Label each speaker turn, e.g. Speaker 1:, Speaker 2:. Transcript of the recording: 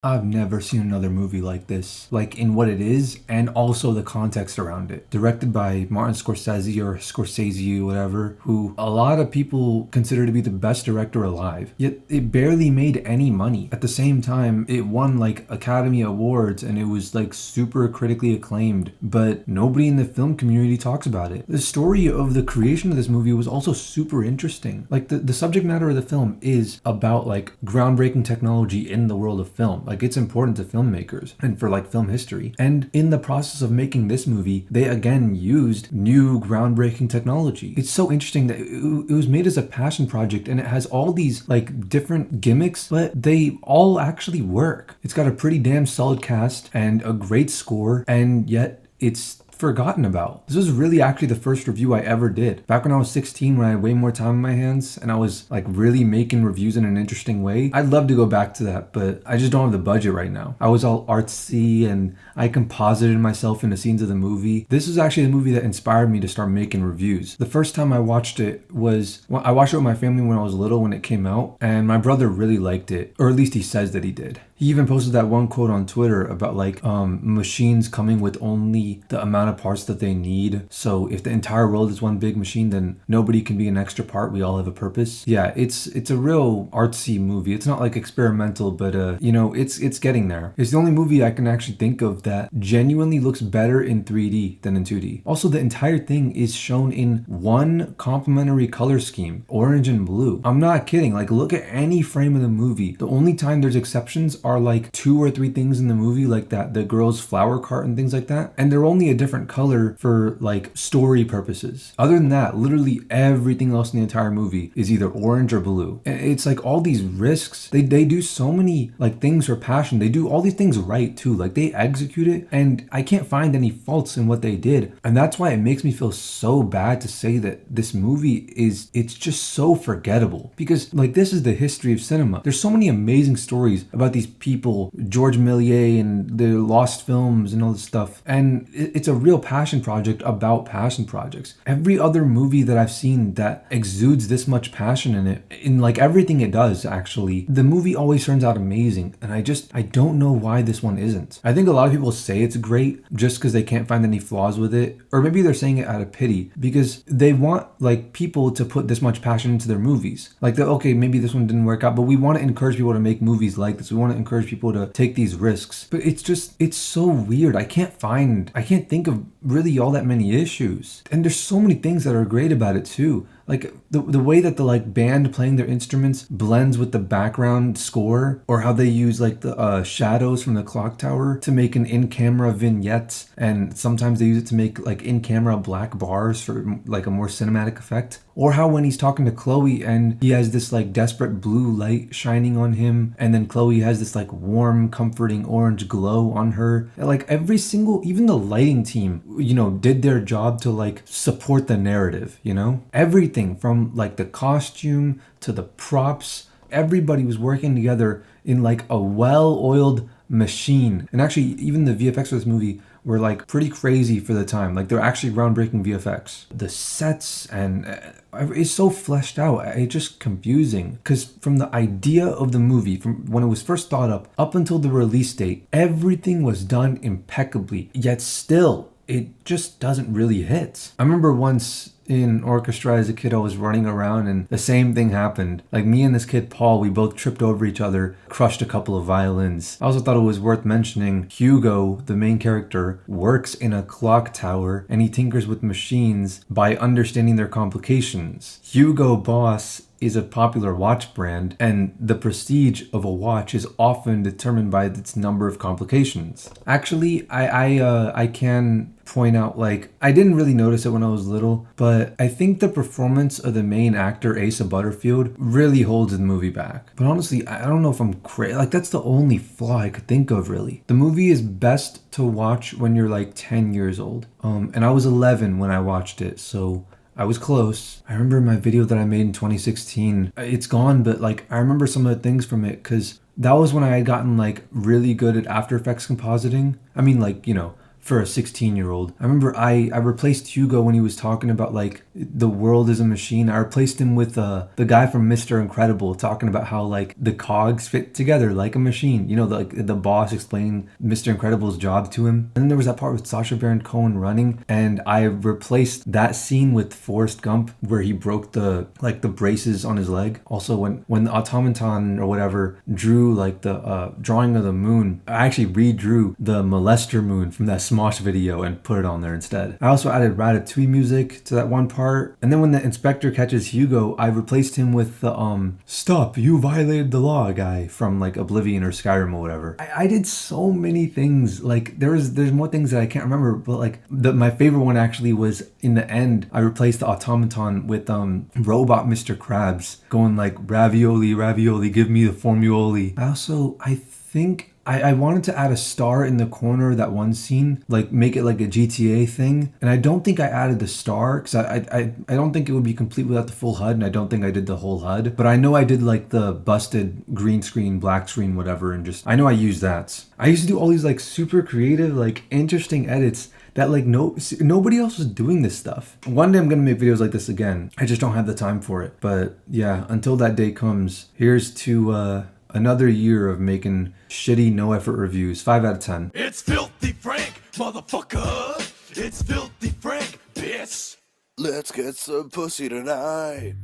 Speaker 1: I've never seen another movie like this, like in what it is and also the context around it. Directed by Martin Scorsese or Scorsese, whatever, who a lot of people consider to be the best director alive. Yet it barely made any money. At the same time, it won like Academy Awards and it was like super critically acclaimed, but nobody in the film community talks about it. The story of the creation of this movie was also super interesting. Like the subject matter of the film is about like groundbreaking technology in the world of film. Like it's important to filmmakers and for like film history. And in the process of making this movie, they again used new groundbreaking technology. It's so interesting that it was made as a passion project and it has all these like different gimmicks, but they all actually work. It's got a pretty damn solid cast and a great score, and yet it's forgotten about. This was really actually the first review I ever did. Back when I was 16, when I had way more time on my hands and I was like really making reviews in an interesting way. I'd love to go back to that, but I just don't have the budget right now. I was all artsy and I composited myself into scenes of the movie. This was actually the movie that inspired me to start making reviews. The first time I watched it was, well, I watched it with my family when I was little when it came out, and my brother really liked it, or at least he says that he did. He even posted that one quote on Twitter about like machines coming with only the amount of parts that they need. So if the entire world is one big machine, then nobody can be an extra part. We all have a purpose. Yeah, it's a real artsy movie. It's not like experimental, but it's getting there. It's the only movie I can actually think of that genuinely looks better in 3D than in 2D. Also, the entire thing is shown in one complementary color scheme, orange and blue. I'm not kidding. Like look at any frame of the movie. The only time there's exceptions are like 2 or 3 things in the movie, like that the girl's flower cart and things like that, and they're only a different color for like story purposes. Other than that, literally everything else in the entire movie is either orange or blue. And it's like all these risks, they do so many like things for passion. They do all these things right too, like they execute it, and I can't find any faults in what they did. And that's why it makes me feel so bad to say that this movie it's just so forgettable, because like this is the history of cinema. There's so many amazing stories about these people, George Méliès and the lost films and all this stuff. And it's a real passion project about passion projects. Every other movie that I've seen that exudes this much passion in it, in like everything it does actually, the movie always turns out amazing. And I don't know why this one isn't. I think a lot of people say it's great just because they can't find any flaws with it. Or maybe they're saying it out of pity because they want like people to put this much passion into their movies. Like, okay, maybe this one didn't work out, but we want to encourage people to make movies like this. We want to encourage people to take these risks. But it's so weird. I can't think of really all that many issues. And there's so many things that are great about it too. Like the way that the like band playing their instruments blends with the background score, or how they use like the shadows from the clock tower to make an in-camera vignette, and sometimes they use it to make like in-camera black bars for like a more cinematic effect. Or how when he's talking to Chloe and he has this like desperate blue light shining on him, and then Chloe has this like warm, comforting orange glow on her. Like every single, even the lighting team, did their job to like support the narrative, Everything from like the costume to the props, everybody was working together in like a well-oiled machine. And actually, even the VFX for this movie were like pretty crazy for the time. Like they're actually groundbreaking VFX. The sets and it's so fleshed out. It's just confusing because from the idea of the movie, from when it was first thought up until the release date, everything was done impeccably. Yet still, it just doesn't really hit. I remember once in orchestra as a kid, I was running around and the same thing happened. Like me and this kid Paul, we both tripped over each other, crushed a couple of violins. I also thought it was worth mentioning Hugo, the main character, works in a clock tower and he tinkers with machines by understanding their complications. Hugo Boss is a popular watch brand, and the prestige of a watch is often determined by its number of complications. Actually, I can point out, like, I didn't really notice it when I was little, but I think the performance of the main actor, Asa Butterfield, really holds the movie back. But honestly, I don't know if I'm crazy. Like, that's the only flaw I could think of, really. The movie is best to watch when you're like 10 years old. And I was 11 when I watched it, so I was close. I remember my video that I made in 2016. It's gone, but like I remember some of the things from it because that was when I had gotten like really good at After Effects compositing. I mean, like, for a 16-year-old. I remember I replaced Hugo when he was talking about like the world is a machine. I replaced him with the guy from Mr. Incredible talking about how like the cogs fit together like a machine. You know, the boss explained Mr. Incredible's job to him. And then there was that part with Sacha Baron Cohen running, and I replaced that scene with Forrest Gump where he broke the braces on his leg. Also, when the automaton or whatever drew like the drawing of the moon, I actually redrew the molester moon from that Smosh video and put it on there instead. I also added Ratatouille music to that one part. And then when the inspector catches Hugo, I replaced him with the "Stop, you violated the law" guy from like Oblivion or Skyrim or whatever. I did so many things. Like there's more things that I can't remember, but like my favorite one actually was in the end. I replaced the automaton with robot Mr. Krabs going like ravioli, ravioli, give me the formuoli. I think I wanted to add a star in the corner of that one scene, like make it like a GTA thing. And I don't think I added the star because I don't think it would be complete without the full HUD, and I don't think I did the whole HUD. But I know I did like the busted green screen, black screen, whatever, and just I know I used that. I used to do all these like super creative, like interesting edits that like nobody else was doing this stuff. One day I'm gonna make videos like this again. I just don't have the time for it. But yeah, until that day comes, here's to another year of making shitty, no effort reviews. 5 out of 10.
Speaker 2: It's Filthy Frank, motherfucker. It's Filthy Frank, bitch. Let's get some pussy tonight.